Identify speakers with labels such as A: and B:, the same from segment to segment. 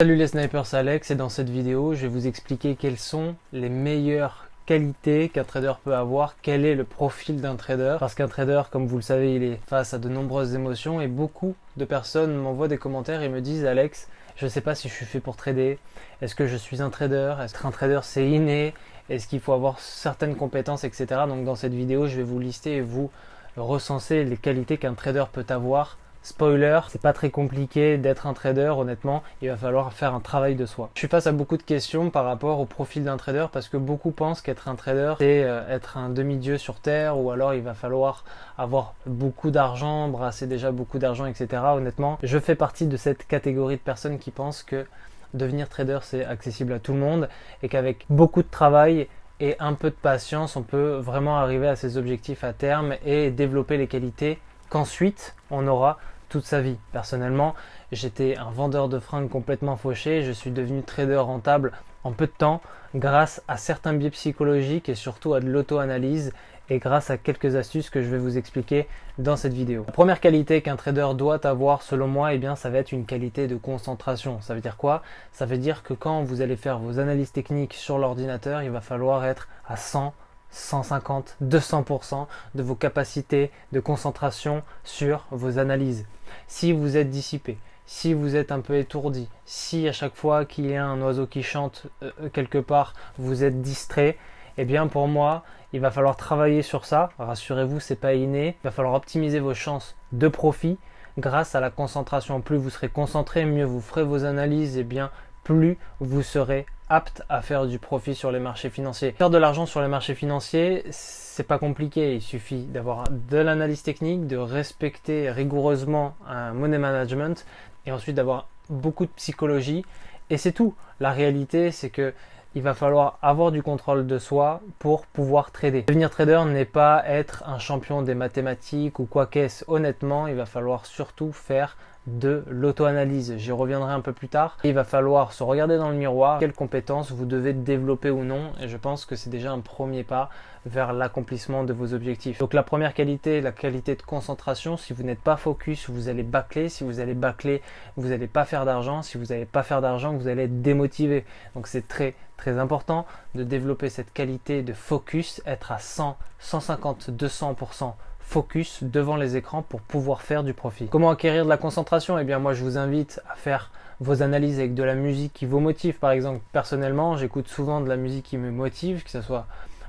A: Salut les snipers, c'est Alex et dans cette vidéo je vais vous expliquer quelles sont les meilleures qualités qu'un trader peut avoir, quel est le profil d'un trader, parce qu'un trader, comme vous le savez, il est face à de nombreuses émotions et beaucoup de personnes m'envoient des commentaires et me disent: Alex, je ne sais pas si je suis fait pour trader, est-ce que je suis un trader, est-ce qu'un trader c'est inné, est-ce qu'il faut avoir certaines compétences, etc. Donc dans cette vidéo je vais vous lister et vous recenser les qualités qu'un trader peut avoir. Spoiler, c'est pas très compliqué d'être un trader, honnêtement, il va falloir faire un travail de soi. Je suis face à beaucoup de questions par rapport au profil d'un trader parce que beaucoup pensent qu'être un trader, c'est être un demi-dieu sur terre, ou alors il va falloir avoir beaucoup d'argent, brasser déjà beaucoup d'argent, etc. Honnêtement, je fais partie de cette catégorie de personnes qui pensent que devenir trader c'est accessible à tout le monde et qu'avec beaucoup de travail et un peu de patience, on peut vraiment arriver à ses objectifs à terme et développer les qualités qu'ensuite on aura toute sa vie. Personnellement, j'étais un vendeur de fringues complètement fauché, je suis devenu trader rentable en peu de temps grâce à certains biais psychologiques et surtout à de l'auto-analyse et grâce à quelques astuces que je vais vous expliquer dans cette vidéo. La première qualité qu'un trader doit avoir selon moi, eh bien, ça va être une qualité de concentration. Ça veut dire quoi? Ça veut dire que quand vous allez faire vos analyses techniques sur l'ordinateur, il va falloir être à 100, 150, 200% de vos capacités de concentration sur vos analyses. Si vous êtes dissipé, si vous êtes un peu étourdi, si à chaque fois qu'il y a un oiseau qui chante quelque part, vous êtes distrait, eh bien pour moi, il va falloir travailler sur ça. Rassurez-vous, c'est pas inné. Il va falloir optimiser vos chances de profit grâce à la concentration. Plus vous serez concentré, mieux vous ferez vos analyses, et bien plus vous serez apte à faire du profit sur les marchés financiers. Faire de l'argent sur les marchés financiers, c'est pas compliqué. Il suffit d'avoir de l'analyse technique, de respecter rigoureusement un money management et ensuite d'avoir beaucoup de psychologie. Et c'est tout. La réalité, c'est que il va falloir avoir du contrôle de soi pour pouvoir trader. Devenir trader n'est pas être un champion des mathématiques ou quoi qu'est-ce. Honnêtement, il va falloir surtout faire de l'auto-analyse. J'y reviendrai un peu plus tard. Il va falloir se regarder dans le miroir, quelles compétences vous devez développer ou non. Et je pense que c'est déjà un premier pas vers l'accomplissement de vos objectifs. Donc la première qualité, la qualité de concentration. Si vous n'êtes pas focus, vous allez bâcler. Si vous allez bâcler, vous n'allez pas faire d'argent. Si vous n'allez pas faire d'argent, vous allez être démotivé. Donc c'est très important de développer cette qualité de focus, être à 100, 150, 200% focus devant les écrans pour pouvoir faire du profit. Comment acquérir de la concentration? Eh bien moi je vous invite à faire vos analyses avec de la musique qui vous motive. Par exemple, personnellement, j'écoute souvent de la musique qui me motive, que ce soit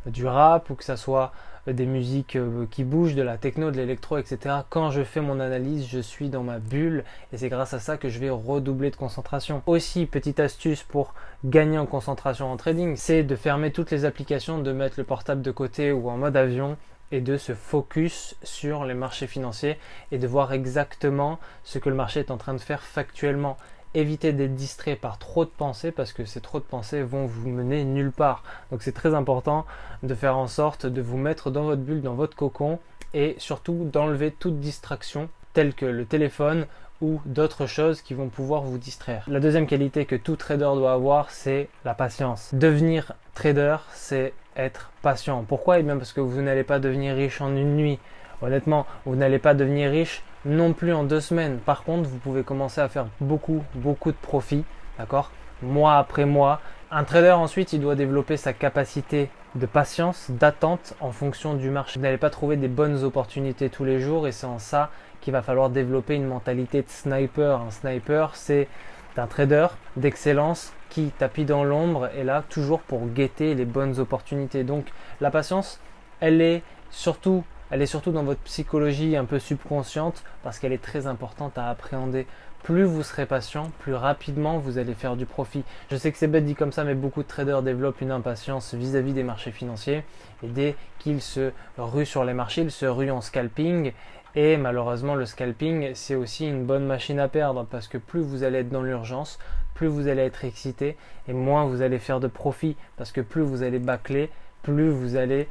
A: du rap ou que ce soit des musiques qui bougent, de la techno, de l'électro, etc. Quand je fais mon analyse, je suis dans ma bulle et c'est grâce à ça que je vais redoubler de concentration. Aussi, petite astuce pour gagner en concentration en trading, c'est de fermer toutes les applications, de mettre le portable de côté ou en mode avion et de se focus sur les marchés financiers et de voir exactement ce que le marché est en train de faire factuellement. Évitez d'être distrait par trop de pensées parce que ces trop de pensées vont vous mener nulle part. Donc c'est très important de faire en sorte de vous mettre dans votre bulle, dans votre cocon et surtout d'enlever toute distraction telle que le téléphone ou d'autres choses qui vont pouvoir vous distraire. La deuxième qualité que tout trader doit avoir, c'est la patience. Devenir trader, c'est être patient. Pourquoi? Eh bien parce que vous n'allez pas devenir riche en une nuit. Honnêtement, vous n'allez pas devenir riche non plus en 2 semaines. Par contre, vous pouvez commencer à faire beaucoup de profits, d'accord? Mois après mois. Un trader ensuite, il doit développer sa capacité de patience, d'attente en fonction du marché. Vous n'allez pas trouver des bonnes opportunités tous les jours et c'est en ça qu'il va falloir développer une mentalité de sniper. Un sniper, c'est un trader d'excellence qui tapit dans l'ombre et là toujours pour guetter les bonnes opportunités. Donc la patience, elle est surtout dans votre psychologie un peu subconsciente parce qu'elle est très importante à appréhender. Plus vous serez patient, plus rapidement vous allez faire du profit. Je sais que c'est bête dit comme ça, mais beaucoup de traders développent une impatience vis-à-vis des marchés financiers et dès qu'ils se ruent sur les marchés, ils se ruent en scalping. Et malheureusement, le scalping, c'est aussi une bonne machine à perdre parce que plus vous allez être dans l'urgence, plus vous allez être excité et moins vous allez faire de profit parce que plus vous allez bâcler, plus vous allez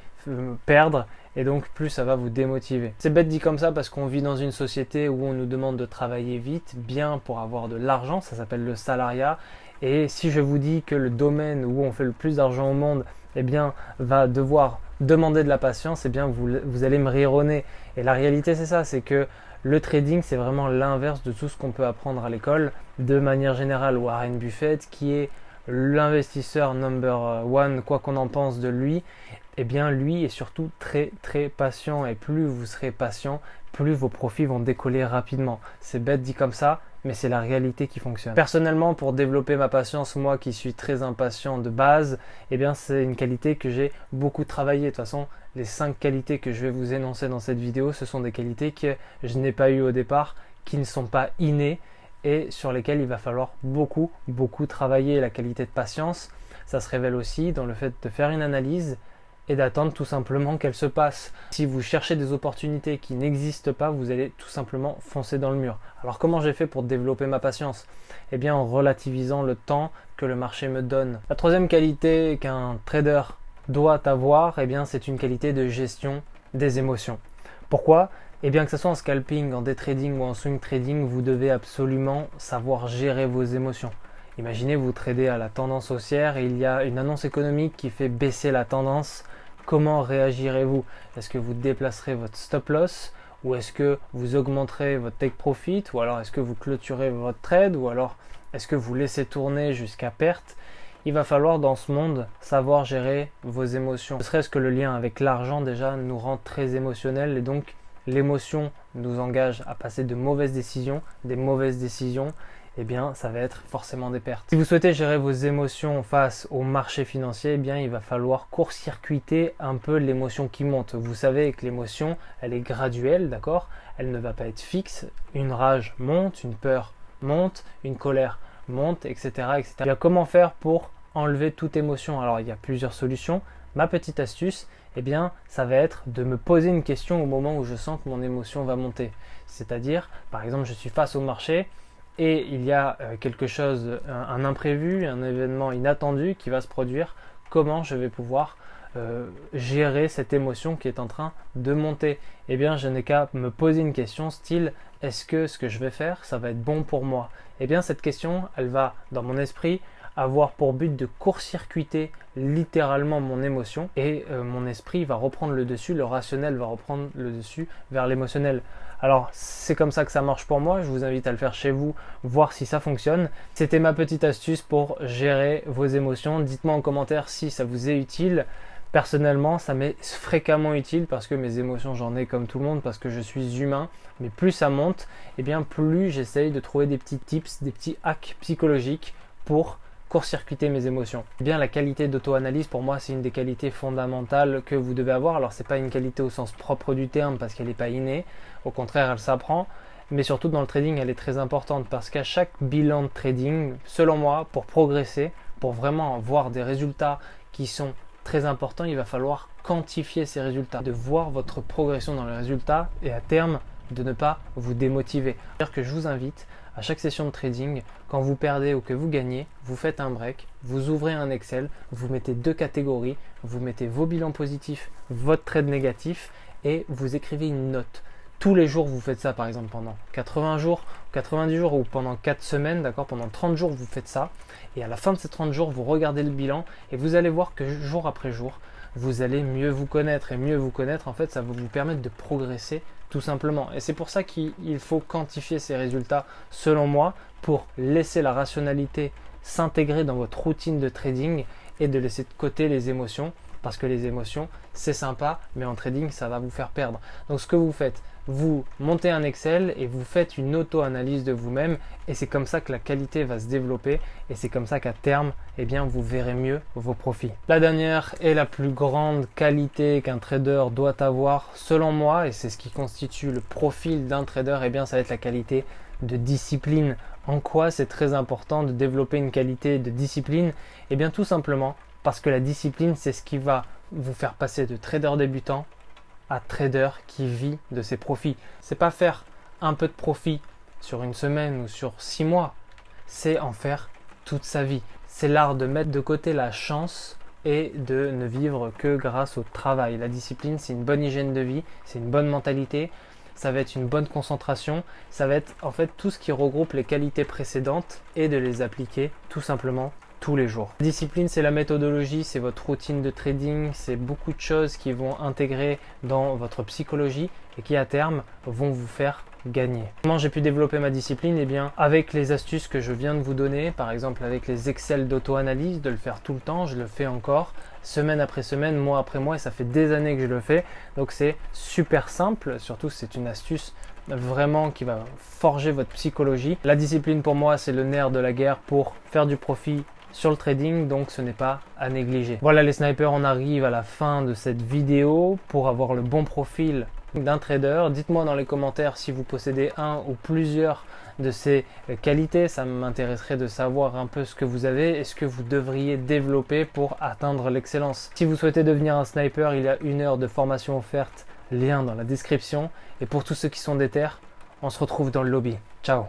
A: perdre et donc plus ça va vous démotiver. C'est bête dit comme ça parce qu'on vit dans une société où on nous demande de travailler vite, bien pour avoir de l'argent, ça s'appelle le salariat. Et si je vous dis que le domaine où on fait le plus d'argent au monde, eh bien, va devoir demander de la patience, eh bien, vous allez me rire au nez. Et la réalité, c'est ça, c'est que Le trading, c'est vraiment l'inverse de tout ce qu'on peut apprendre à l'école. De manière générale, Warren Buffett, qui est l'investisseur number one, quoi qu'on en pense de lui, eh bien lui est surtout très très patient, et plus vous serez patient, plus vos profits vont décoller rapidement. C'est bête dit comme ça, mais c'est la réalité qui fonctionne. Personnellement, pour développer ma patience, moi qui suis très impatient de base, eh bien c'est une qualité que j'ai beaucoup travaillé. De toute façon, les 5 qualités que je vais vous énoncer dans cette vidéo, ce sont des qualités que je n'ai pas eues au départ, qui ne sont pas innées et sur lesquelles il va falloir beaucoup travailler. La qualité de patience, ça se révèle aussi dans le fait de faire une analyse et d'attendre tout simplement qu'elle se passe. Si vous cherchez des opportunités qui n'existent pas, vous allez tout simplement foncer dans le mur. Alors comment j'ai fait pour développer ma patience? Eh bien en relativisant le temps que le marché me donne. La troisième qualité qu'un trader doit avoir, eh bien c'est une qualité de gestion des émotions. Pourquoi? Eh bien que ce soit en scalping, en day trading ou en swing trading, vous devez absolument savoir gérer vos émotions. Imaginez vous tradez à la tendance haussière et il y a une annonce économique qui fait baisser la tendance. Comment réagirez-vous? Est-ce que vous déplacerez votre stop loss, ou est-ce que vous augmenterez votre take profit, ou alors est-ce que vous clôturez votre trade, ou alors est-ce que vous laissez tourner jusqu'à perte? Il va falloir dans ce monde savoir gérer vos émotions. Ne serait-ce que le lien avec l'argent déjà nous rend très émotionnels, et donc l'émotion nous engage à passer de mauvaises décisions. Des mauvaises décisions, eh bien ça va être forcément des pertes. Si vous souhaitez gérer vos émotions face au marché financier, eh bien il va falloir court-circuiter un peu l'émotion qui monte. Vous savez que l'émotion, elle est graduelle, d'accord? Elle ne va pas être fixe. Une rage monte, une peur monte, une colère monte, etc. etc. Eh bien, comment faire pour enlever toute émotion? Alors il y a plusieurs solutions. Ma petite astuce, eh bien, ça va être de me poser une question au moment où je sens que mon émotion va monter. C'est-à-dire, par exemple, je suis face au marché et il y a quelque chose, un imprévu, un événement inattendu qui va se produire. Comment je vais pouvoir gérer cette émotion qui est en train de monter? Eh bien, je n'ai qu'à me poser une question style, est-ce que ce que je vais faire, ça va être bon pour moi? Eh bien, cette question, elle va, dans mon esprit, avoir pour but de court-circuiter littéralement mon émotion, et mon esprit va reprendre le dessus, le rationnel va reprendre le dessus vers l'émotionnel. Alors c'est comme ça que ça marche pour moi, je vous invite à le faire chez vous, voir si ça fonctionne. C'était ma petite astuce pour gérer vos émotions. Dites-moi en commentaire si ça vous est utile. Personnellement, ça m'est fréquemment utile parce que mes émotions, j'en ai comme tout le monde, parce que je suis humain. Mais plus ça monte, et bien plus j'essaye de trouver des petits tips, des petits hacks psychologiques pour court-circuiter mes émotions. Eh bien, la qualité d'auto-analyse, pour moi, c'est une des qualités fondamentales que vous devez avoir. Alors, c'est pas une qualité au sens propre du terme parce qu'elle n'est pas innée. Au contraire, elle s'apprend. Mais surtout dans le trading, elle est très importante parce qu'à chaque bilan de trading, selon moi, pour progresser, pour vraiment voir des résultats qui sont très importants, il va falloir quantifier ces résultats, de voir votre progression dans les résultats et à terme, de ne pas vous démotiver. C'est-à-dire que je vous invite à chaque session de trading, quand vous perdez ou que vous gagnez, vous faites un break, vous ouvrez un Excel, vous mettez 2 catégories, vous mettez vos bilans positifs, votre trade négatif et vous écrivez une note. Tous les jours, vous faites ça, par exemple, pendant 80 jours, 90 jours ou pendant 4 semaines, d'accord, pendant 30 jours, vous faites ça. Et à la fin de ces 30 jours, vous regardez le bilan et vous allez voir que jour après jour, vous allez mieux vous connaître. Et mieux vous connaître, en fait, ça va vous permettre de progresser tout simplement. Et c'est pour ça qu'il faut quantifier ces résultats, selon moi, pour laisser la rationalité s'intégrer dans votre routine de trading et de laisser de côté les émotions. Parce que les émotions, c'est sympa, mais en trading, ça va vous faire perdre. Donc ce que vous faites, vous montez un Excel et vous faites une auto-analyse de vous-même et c'est comme ça que la qualité va se développer et c'est comme ça qu'à terme, eh bien, vous verrez mieux vos profits. La dernière et la plus grande qualité qu'un trader doit avoir, selon moi, et c'est ce qui constitue le profil d'un trader, eh bien, ça va être la qualité de discipline. En quoi c'est très important de développer une qualité de discipline? Eh bien, tout simplement parce que la discipline, c'est ce qui va vous faire passer de trader débutant à trader qui vit de ses profits. C'est pas faire un peu de profit sur une semaine ou sur 6 mois, c'est en faire toute sa vie. C'est l'art de mettre de côté la chance et de ne vivre que grâce au travail. La discipline, c'est une bonne hygiène de vie, c'est une bonne mentalité, ça va être une bonne concentration, ça va être en fait tout ce qui regroupe les qualités précédentes et de les appliquer tout simplement tous les jours. La discipline, c'est la méthodologie, c'est votre routine de trading, c'est beaucoup de choses qui vont intégrer dans votre psychologie et qui à terme vont vous faire gagner. Comment j'ai pu développer ma discipline? Eh bien, avec les astuces que je viens de vous donner, par exemple avec les Excel d'auto-analyse, de le faire tout le temps, je le fais encore, semaine après semaine, mois après mois, et ça fait des années que je le fais. Donc c'est super simple, surtout c'est une astuce vraiment qui va forger votre psychologie. La discipline pour moi, c'est le nerf de la guerre pour faire du profit sur le trading, donc ce n'est pas à négliger. Voilà les snipers, on arrive à la fin de cette vidéo. Pour avoir le bon profil d'un trader, dites-moi dans les commentaires si vous possédez un ou plusieurs de ces qualités. Ça m'intéresserait de savoir un peu ce que vous avez et ce que vous devriez développer pour atteindre l'excellence. Si vous souhaitez devenir un sniper, il y a 1 heure de formation offerte, lien dans la description. Et pour tous ceux qui sont déter, on se retrouve dans le lobby. Ciao!